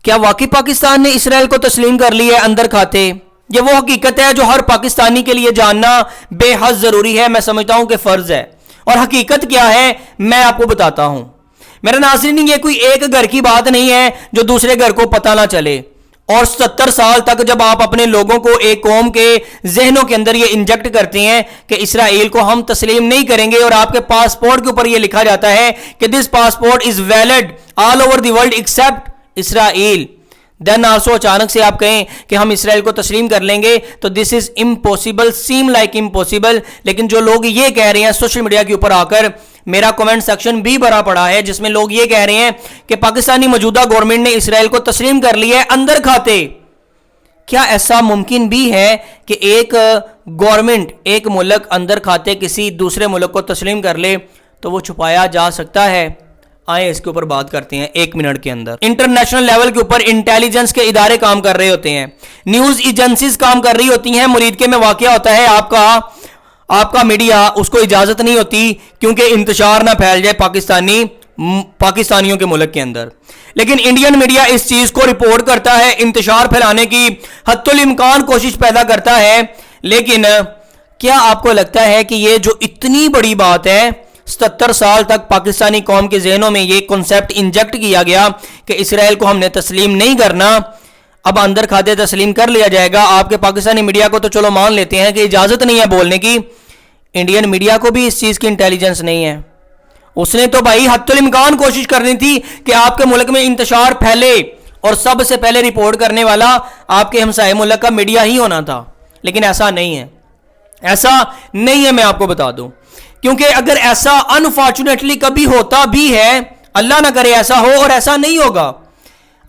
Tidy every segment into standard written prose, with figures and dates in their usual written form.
کیا واقعی پاکستان نے اسرائیل کو تسلیم کر لی ہے اندر کھاتے؟ یہ وہ حقیقت ہے جو ہر پاکستانی کے لیے جاننا بے حد ضروری ہے، میں سمجھتا ہوں کہ فرض ہے۔ اور حقیقت کیا ہے میں آپ کو بتاتا ہوں۔ میرے ناظرین، یہ کوئی ایک گھر کی بات نہیں ہے جو دوسرے گھر کو پتہ نہ چلے، اور 70 سال تک جب آپ اپنے لوگوں کو ایک قوم کے ذہنوں کے اندر یہ انجیکٹ کرتے ہیں کہ اسرائیل کو ہم تسلیم نہیں کریں گے، اور آپ کے پاسپورٹ کے اوپر یہ لکھا جاتا ہے کہ دس passport is valid all over the world except Israel, then also اچانک سے آپ کہیں کہ ہم اسرائیل کو تسلیم کر لیں گے، تو دس از امپوسیبل، سیم لائک امپوسیبل۔ لیکن جو لوگ یہ کہہ رہے ہیں سوشل میڈیا کے اوپر آ کر، میرا کومنٹ سیکشن بھی بھرا پڑا ہے جس میں لوگ یہ کہہ رہے ہیں کہ پاکستانی موجودہ گورنمنٹ نے اسرائیل کو تسلیم کر لی ہے اندر کھاتے۔ کیا ایسا ممکن بھی ہے کہ ایک گورنمنٹ، ایک ملک اندر کھاتے کسی دوسرے ملک کو تسلیم کر لے؟ تو وہ چھپایا جا سکتا ہے؟ آئیں اس کے اوپر بات کرتے ہیں 1 منٹ کے اندر۔ انٹرنیشنل لیول کے اوپر انٹیلیجنس کے ادارے کام کر رہے ہوتے ہیں، نیوز ایجنسیز کام کر رہی ہوتی ہیں، مریدکے میں واقعہ ہوتا ہے آپ کا میڈیا، اس کو اجازت نہیں ہوتی کیونکہ انتشار نہ پھیل جائے پاکستانیوں کے ملک کے اندر، لیکن انڈین میڈیا اس چیز کو رپورٹ کرتا ہے، انتشار پھیلانے کی حتی الامکان کوشش پیدا کرتا ہے۔ لیکن کیا آپ کو لگتا ہے کہ یہ جو اتنی بڑی بات ہے، 70 سال تک پاکستانی قوم کے ذہنوں میں یہ کنسیپٹ انجیکٹ کیا گیا کہ اسرائیل کو ہم نے تسلیم نہیں کرنا، اب اندر کھاتے تسلیم کر لیا جائے گا؟ آپ کے پاکستانی میڈیا کو تو چلو مان لیتے ہیں کہ اجازت نہیں ہے بولنے کی، انڈین میڈیا کو بھی اس چیز کی انٹیلیجنس نہیں ہے۔ اس نے تو بھائی حتی الامکان کوشش کرنی تھی کہ آپ کے ملک میں انتشار پھیلے، اور سب سے پہلے رپورٹ کرنے والا آپ کے ہمسائے ملک کا میڈیا ہی ہونا تھا، لیکن ایسا نہیں ہے، ایسا نہیں ہے، میں آپ کو بتا دوں۔ کیونکہ اگر ایسا انفارچونیٹلی کبھی ہوتا بھی ہے، اللہ نہ کرے ایسا ہو، اور ایسا نہیں ہوگا،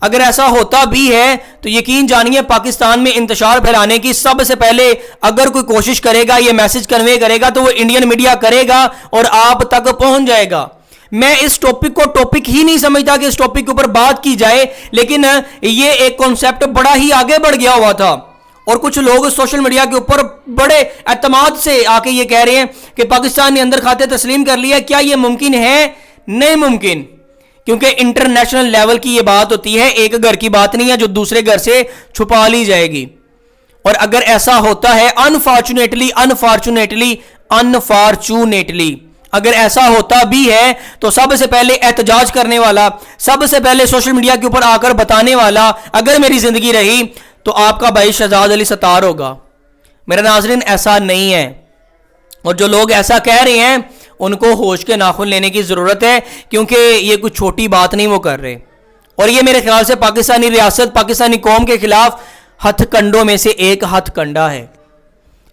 اگر ایسا ہوتا بھی ہے تو یقین جانیے پاکستان میں انتشار پھیلانے کی سب سے پہلے اگر کوئی کوشش کرے گا، یہ میسج کنوے کرے گا، تو وہ انڈین میڈیا کرے گا اور آپ تک پہنچ جائے گا۔ میں اس ٹاپک کو ٹاپک ہی نہیں سمجھتا کہ اس ٹاپک کے اوپر بات کی جائے، لیکن یہ ایک کانسیپٹ بڑا ہی آگے بڑھ گیا ہوا تھا، اور کچھ لوگ سوشل میڈیا کے اوپر بڑے اعتماد سے آ کے یہ کہہ رہے ہیں کہ پاکستان نے اندر کھاتے تسلیم کر لیا۔ کیا یہ ممکن ہے؟ نہیں ممکن، کیونکہ انٹرنیشنل لیول کی یہ بات ہوتی ہے، ایک گھر کی بات نہیں ہے جو دوسرے گھر سے چھپا لی جائے گی۔ اور اگر ایسا ہوتا ہے انفارچونیٹلی اگر ایسا ہوتا بھی ہے تو سب سے پہلے احتجاج کرنے والا، سب سے پہلے سوشل میڈیا کے اوپر آ کر بتانے والا اگر میری زندگی رہی تو آپ کا بھائی شہزاد علی ستار ہوگا۔ میرے ناظرین، ایسا نہیں ہے، اور جو لوگ ایسا کہہ رہے ہیں ان کو ہوش کے ناخن لینے کی ضرورت ہے، کیونکہ یہ کوئی چھوٹی بات نہیں وہ کر رہے، اور یہ میرے خیال سے پاکستانی ریاست، پاکستانی قوم کے خلاف ہتھ کنڈوں میں سے ایک ہتھ کنڈا ہے۔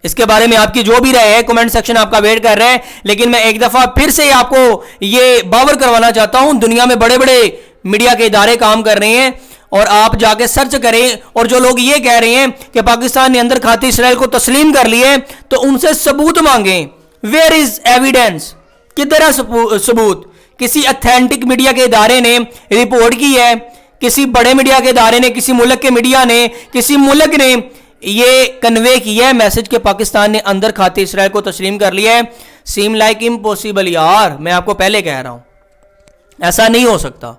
اس کے بارے میں آپ کی جو بھی رائے ہے کمنٹ سیکشن آپ کا ویٹ کر رہا ہے، لیکن میں ایک دفعہ پھر سے آپ کو یہ باور کروانا چاہتا ہوں، دنیا میں بڑے بڑے میڈیا کے ادارے کام کر رہے ہیں، اور آپ جا کے سرچ کریں، اور جو لوگ یہ کہہ رہے ہیں کہ پاکستان نے اندر کھاتے اسرائیل کو تسلیم کر لیے، تو ان سے ثبوت مانگیں۔ Where is evidence? کدھر ہے ثبوت؟ کسی اتھینٹک میڈیا کے ادارے نے رپورٹ کی ہے، کسی بڑے میڈیا کے ادارے نے، کسی ملک کے میڈیا نے، کسی ملک نے یہ کنوے کیا ہے میسج کہ پاکستان نے اندر کھاتے اسرائیل کو تسلیم کر لیا ہے؟ سیم لائک امپوسیبل یار، میں آپ کو پہلے کہہ رہا ہوں ایسا نہیں ہو سکتا۔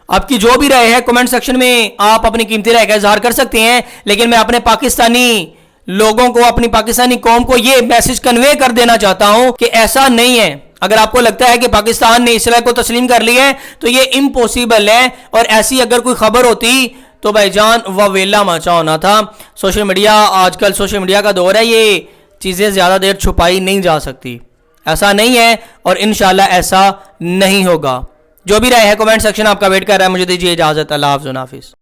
آپ کی جو بھی رائے ہے کمنٹ سیکشن میں آپ اپنی قیمتی رائے کا اظہار کر سکتے ہیں، لیکن میں اپنے پاکستانی لوگوں کو، اپنی پاکستانی قوم کو یہ میسج کنوے کر دینا چاہتا ہوں کہ ایسا نہیں ہے۔ اگر آپ کو لگتا ہے کہ پاکستان نے اسرائیل کو تسلیم کر لی ہے تو یہ امپوسیبل ہے، اور ایسی اگر کوئی خبر ہوتی تو بھائی جان وہ ویلا مچا ہونا تھا۔ سوشل میڈیا، آج کل سوشل میڈیا کا دور ہے، یہ چیزیں زیادہ دیر چھپائی نہیں جا سکتی، ایسا نہیں ہے، اور انشاءاللہ ایسا نہیں ہوگا۔ جو بھی رائے ہے کمنٹ سیکشن آپ کا ویٹ کر رہا ہے۔ مجھے دیجیے اجازت، اللہ حافظ۔